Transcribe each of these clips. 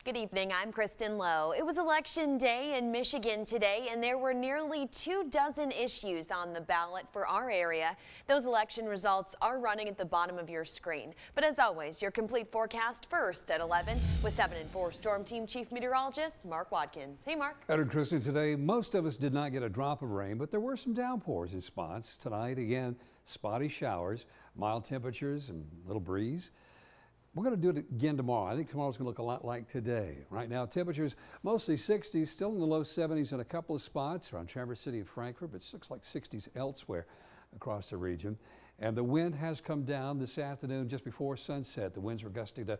Good evening, I'm Kristen Lowe. It was election day in Michigan today, and there were nearly 24 issues on the ballot for our area. Those election results are running at the bottom of your screen. But as always, your complete forecast first at 11 with 7 and 4 Storm Team Chief Meteorologist Mark Watkins. Hey, Mark. And Kristen, today most of us did not get a drop of rain, but there were some downpours in spots. Tonight, again, spotty showers, mild temperatures, and a little breeze. We're going to do it again tomorrow. I think tomorrow's going to look a lot like today. Right now, temperatures mostly 60s, still in the low 70s in a couple of spots around Traverse City and Frankfort, but it looks like 60s elsewhere across the region. And the wind has come down this afternoon just before sunset. The winds were gusting to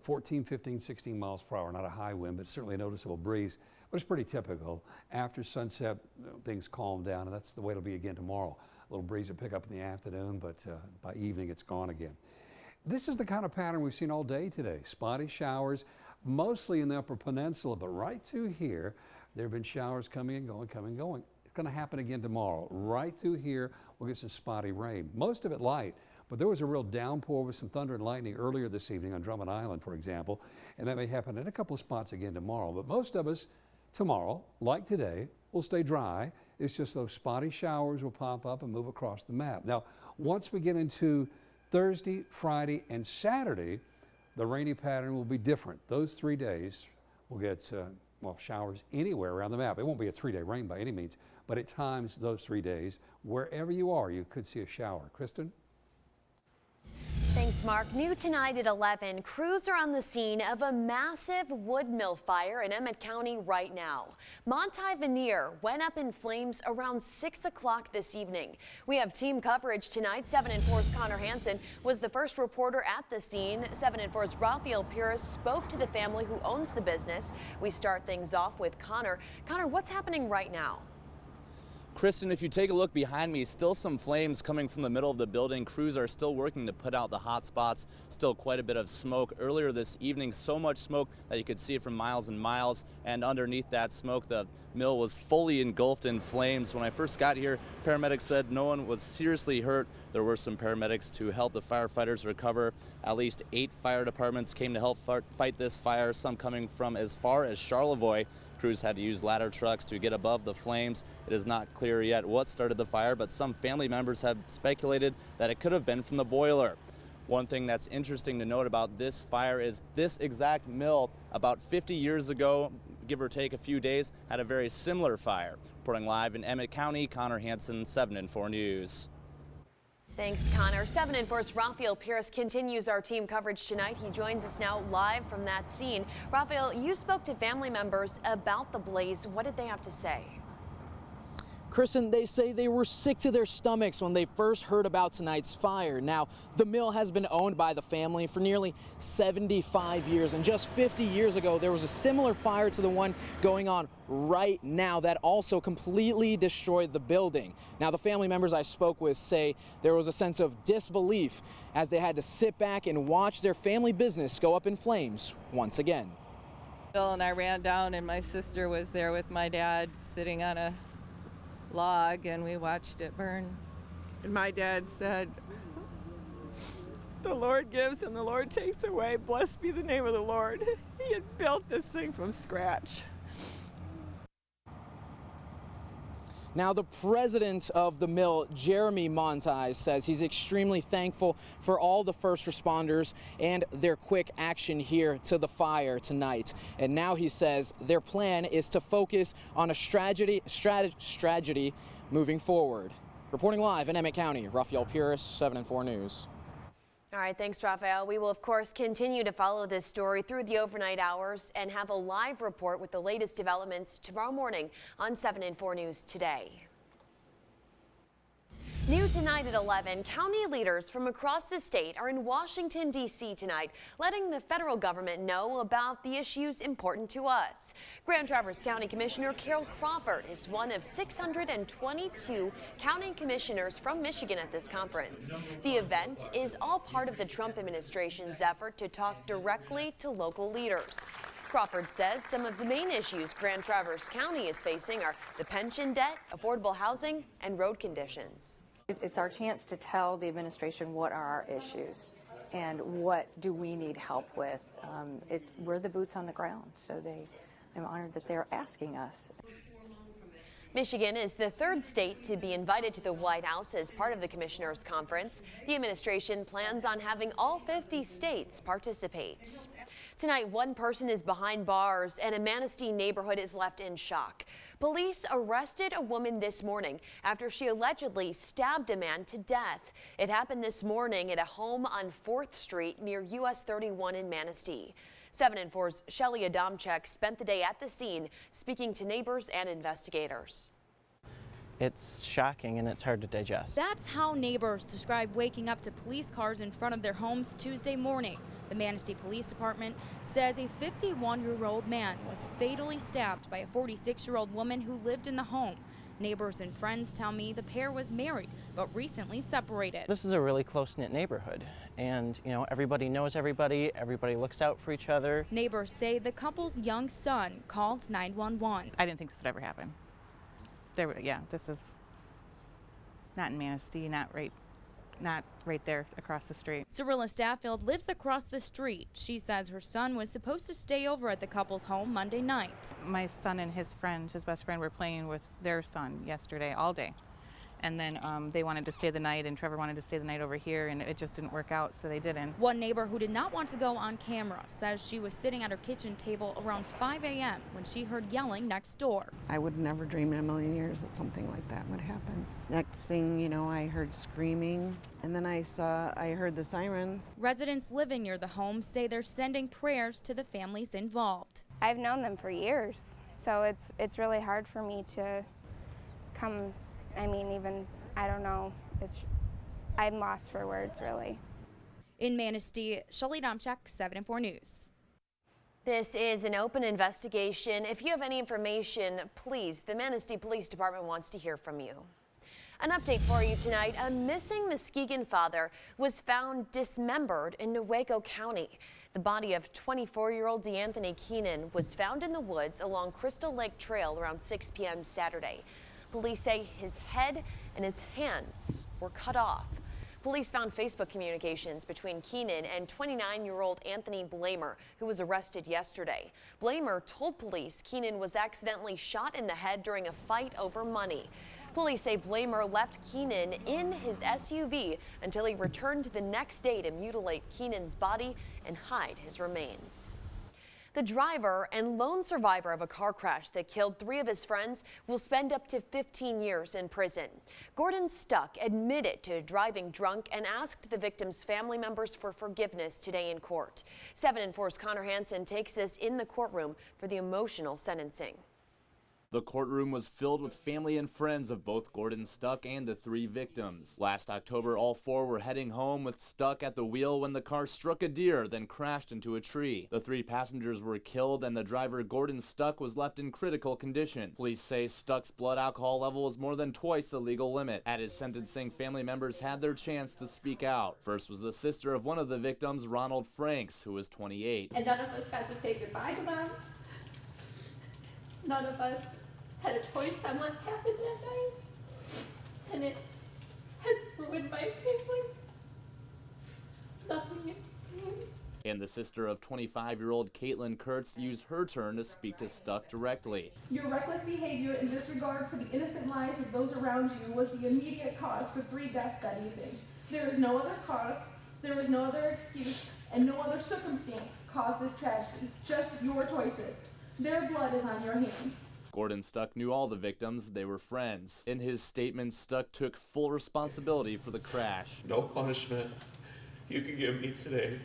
14, 15, 16 miles per hour. Not a high wind, but certainly a noticeable breeze. But it's pretty typical. After sunset, things calm down, and that's the way it'll be again tomorrow. A little breeze will pick up in the afternoon, but by evening it's gone again. This is the kind of pattern we've seen all day today. Spotty showers, mostly in the Upper Peninsula, but right through here, there have been showers coming and going, coming and going. It's going to happen again tomorrow. Right through here, we'll get some spotty rain. Most of it light, but there was a real downpour with some thunder and lightning earlier this evening on Drummond Island, for example, and that may happen in a couple of spots again tomorrow. But most of us tomorrow, like today, will stay dry. It's just those spotty showers will pop up and move across the map. Now, once we get into Thursday, Friday, and Saturday, the rainy pattern will be different. Those 3 days will get, showers anywhere around the map. It won't be a 3-day rain by any means, but at times those 3 days, wherever you are, you could see a shower. Kristen? Thanks, Mark. New tonight at 11, crews are on the scene of a massive wood mill fire in Emmett County right now. Monti Veneer went up in flames around 6 o'clock this evening. We have team coverage tonight. 7 and 4's Connor Hansen was the first reporter at the scene. 7 and 4's Raphael Pires spoke to the family who owns the business. We start things off with Connor. Connor, what's happening right now? Kristen, if you take a look behind me, still some flames coming from the middle of the building. Crews are still working to put out the hot spots. Still quite a bit of smoke. Earlier this evening, so much smoke that you could see it from miles and miles. And underneath that smoke, the mill was fully engulfed in flames. When I first got here, paramedics said no one was seriously hurt. There were some paramedics to help the firefighters recover. At least 8 fire departments came to help fight this fire, some coming from as far as Charlevoix. Crews had to use ladder trucks to get above the flames. It is not clear yet what started the fire, but some family members have speculated that it could have been from the boiler. One thing that's interesting to note about this fire is this exact mill about 50 years ago, give or take a few days, had a very similar fire. Reporting live in Emmett County, Connor Hansen, 7 and 4 News. Thanks, Connor. 7 and 4's Raphael Pires continues our team coverage tonight. He joins us now live from that scene. Raphael, you spoke to family members about the blaze. What did they have to say? Kristen, they say they were sick to their stomachs when they first heard about tonight's fire. Now, the mill has been owned by the family for nearly 75 years, and just 50 years ago, there was a similar fire to the one going on right now that also completely destroyed the building. Now, the family members I spoke with say there was a sense of disbelief as they had to sit back and watch their family business go up in flames once again. Bill and I ran down, and my sister was there with my dad sitting on a log, and we watched it burn. And my dad said, "The Lord gives and the Lord takes away. Blessed be the name of the Lord." He had built this thing from scratch. Now, the president of the mill, Jeremy Monti, says he's extremely thankful for all the first responders and their quick action here to the fire tonight. And now he says their plan is to focus on a strategy moving forward. Reporting live in Emmett County, Raphael Pires, 7 and 4 News. All right, thanks, Raphael. We will, of course, continue to follow this story through the overnight hours and have a live report with the latest developments tomorrow morning on 7 and 4 News Today. New tonight at 11, county leaders from across the state are in Washington, D.C. tonight, letting the federal government know about the issues important to us. Grand Traverse County Commissioner Carol Crawford is one of 622 county commissioners from Michigan at this conference. The event is all part of the Trump administration's effort to talk directly to local leaders. Crawford says some of the main issues Grand Traverse County is facing are the pension debt, affordable housing, and road conditions. It's our chance to tell the administration what are our issues. and what do we need help with. We're the boots on the ground, so I'm honored that they're asking us. Michigan is the third state to be invited to the White House as part of the Commissioners' Conference. The administration plans on having all 50 states participate. Tonight, one person is behind bars and a Manistee neighborhood is left in shock. Police arrested a woman this morning after she allegedly stabbed a man to death. It happened this morning at a home on 4th Street near US 31 in Manistee. 7 and 4's Shelly Adamczyk spent the day at the scene speaking to neighbors and investigators. It's shocking and it's hard to digest. That's how neighbors describe waking up to police cars in front of their homes Tuesday morning. The Manistee Police Department says a 51-year-old man was fatally stabbed by a 46-year-old woman who lived in the home. Neighbors and friends tell me the pair was married but recently separated. This is a really close-knit neighborhood, and everybody knows everybody, everybody looks out for each other. Neighbors say the couple's young son called 911. I didn't think this would ever happen. This is not in Manistee, not right there across the street. Cyrilla Staffield lives across the street. She says her son was supposed to stay over at the couple's home Monday night. My son and his best friend, were playing with their son yesterday all day. And then they wanted to stay the night, and Trevor wanted to stay the night over here, and it just didn't work out, so they didn't. One neighbor who did not want to go on camera says she was sitting at her kitchen table around 5 a.m. when she heard yelling next door. I would never dream in a million years that something like that would happen. Next thing, I heard screaming, and then I heard the sirens. Residents living near the home say they're sending prayers to the families involved. I've known them for years, so it's really hard for me to come. I don't know. I'm lost for words, really. In Manistee, Shelly Adamczyk, 7 and 4 News. This is an open investigation. If you have any information, please, the Manistee Police Department wants to hear from you. An update for you tonight. A missing Muskegon father was found dismembered in Newaygo County. The body of 24-year-old DeAnthony Keenan was found in the woods along Crystal Lake Trail around 6 p.m. Saturday. Police say his head and his hands were cut off. Police found Facebook communications between Keenan and 29-year-old Anthony Blamer, who was arrested yesterday. Blamer told police Keenan was accidentally shot in the head during a fight over money. Police say Blamer left Keenan in his SUV until he returned the next day to mutilate Keenan's body and hide his remains. The driver and lone survivor of a car crash that killed 3 of his friends will spend up to 15 years in prison. Gordon Stuck admitted to driving drunk and asked the victim's family members for forgiveness today in court. 7 and 4's Connor Hansen takes us in the courtroom for the emotional sentencing. The courtroom was filled with family and friends of both Gordon Stuck and the 3 victims. Last October, all 4 were heading home with Stuck at the wheel when the car struck a deer, then crashed into a tree. The 3 passengers were killed and the driver, Gordon Stuck, was left in critical condition. Police say Stuck's blood alcohol level was more than twice the legal limit. At his sentencing, family members had their chance to speak out. First was the sister of one of the victims, Ronald Franks, who was 28. And none of us got to say goodbye to them. None of us had a choice on what happened that night, and it has ruined my family. Nothing is the same. And the sister of 25-year-old Caitlin Kurtz used her turn to speak to Stuck directly. Your reckless behavior and disregard for the innocent lives of those around you was the immediate cause for 3 deaths that evening. There is no other cause, there was no other excuse, and no other circumstance caused this tragedy. Just your choices. Their blood is on your hands. Gordon Stuck knew all the victims. They were friends. In his statement, Stuck took full responsibility for the crash. No punishment you could give me today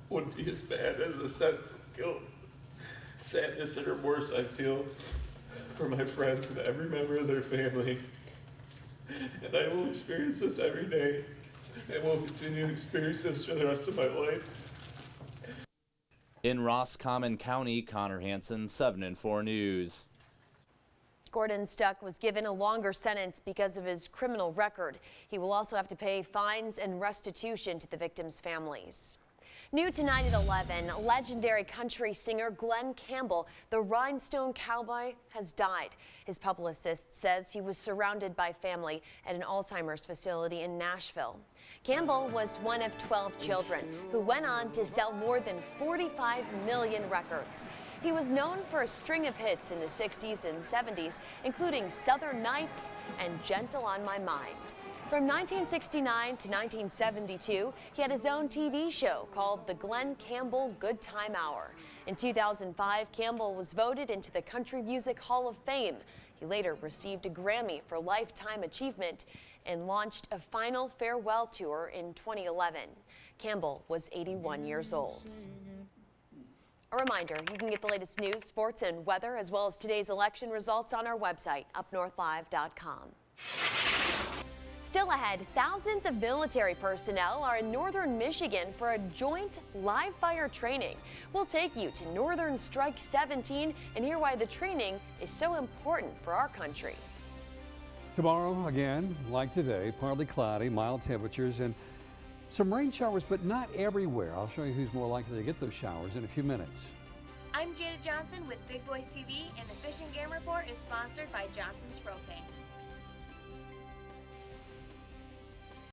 wouldn't be as bad as a sense of guilt, sadness, and remorse I feel for my friends and every member of their family. And I will experience this every day, and will continue to experience this for the rest of my life. In Roscommon County, Connor Hansen, 7 and 4 News. Gordon Stuck was given a longer sentence because of his criminal record. He will also have to pay fines and restitution to the victims' families. New tonight at 11, legendary country singer Glen Campbell, the Rhinestone Cowboy, has died. His publicist says he was surrounded by family at an Alzheimer's facility in Nashville. Campbell was one of 12 children who went on to sell more than 45 million records. He was known for a string of hits in the 60s and 70s, including Southern Nights and Gentle on My Mind. From 1969 to 1972, he had his own TV show called The Glen Campbell Good Time Hour. In 2005, Campbell was voted into the Country Music Hall of Fame. He later received a Grammy for Lifetime Achievement and launched a final farewell tour in 2011. Campbell was 81 years old. A reminder, you can get the latest news, sports, and weather, as well as today's election results on our website, upnorthlive.com. Still ahead, thousands of military personnel are in northern Michigan for a joint live fire training. We'll take you to Northern Strike 17 and hear why the training is so important for our country. Tomorrow, again, like today, partly cloudy, mild temperatures, and some rain showers, but not everywhere. I'll show you who's more likely to get those showers in a few minutes. I'm Jada Johnson with Big Boys TV, and the Fish and Game Report is sponsored by Johnson's Propane.